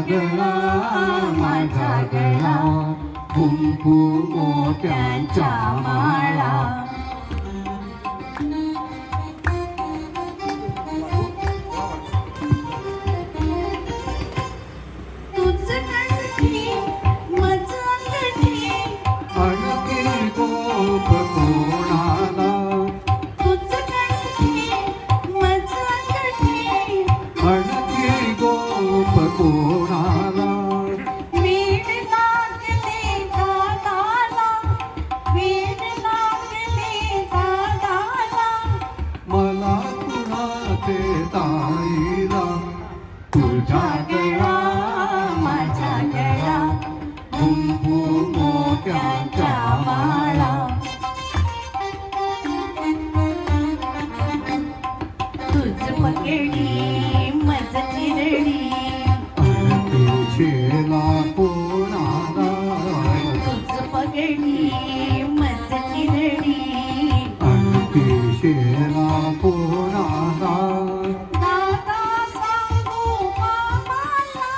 गळा माझा गळा कुंकू मोत्यांच्या माळा तुझा गळा माझा गळा कुंकू मोत्यांच्या माळा तुझ पगडी मज चिरडी शेला कोणाला तुझ पगडी मज चिरडी शेला कोणाला दादा सांगू बाबाला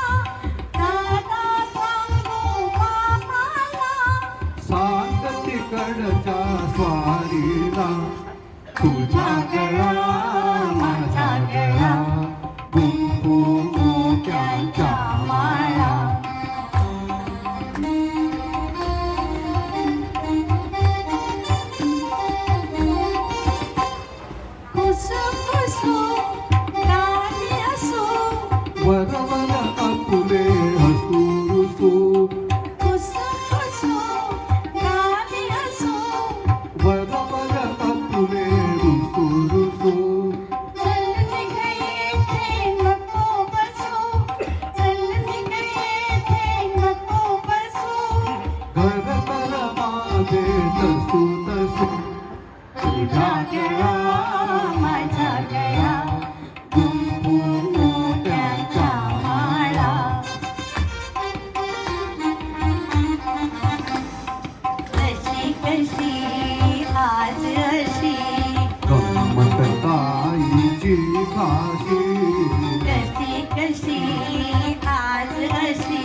दादा सांगू बाबाला सांग तिकडच्या स्वारीला तुझा गळा माझा गळा कुंकू मोत्यांच्या माळा कुसू कुसू गाणी असू वरवर आपुले हसू रुसू कुसू कुसू गाणी असू वरवर आपुले रुसू रुसू चल निघये थे नको बसू चल निघये थे नको बसू घर तर माझे तसू तसू तुझा गळा माझा गळा कुंकू मोत्यांच्या माळा कशी कशी आज अशी गंमत ताईची काशी कशी कशी आज अशी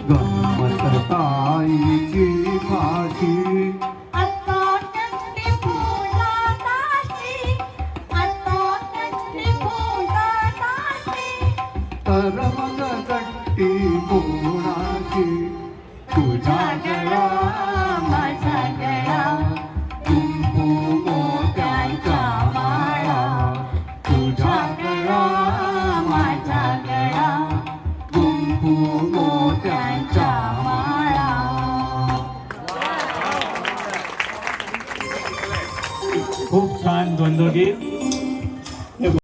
गंमत ताईची काशी आता कट्टी फुला दाशी आता कट्टी फुला दाशी तर मग गट्टी कोणाची तुझा गळा माझा गळा कुंकू मोत्यांच्या माळा तुझा गळा माझा गळा कुंकू मोत्यांच्या माळा खूप छान द्वंद्वगीत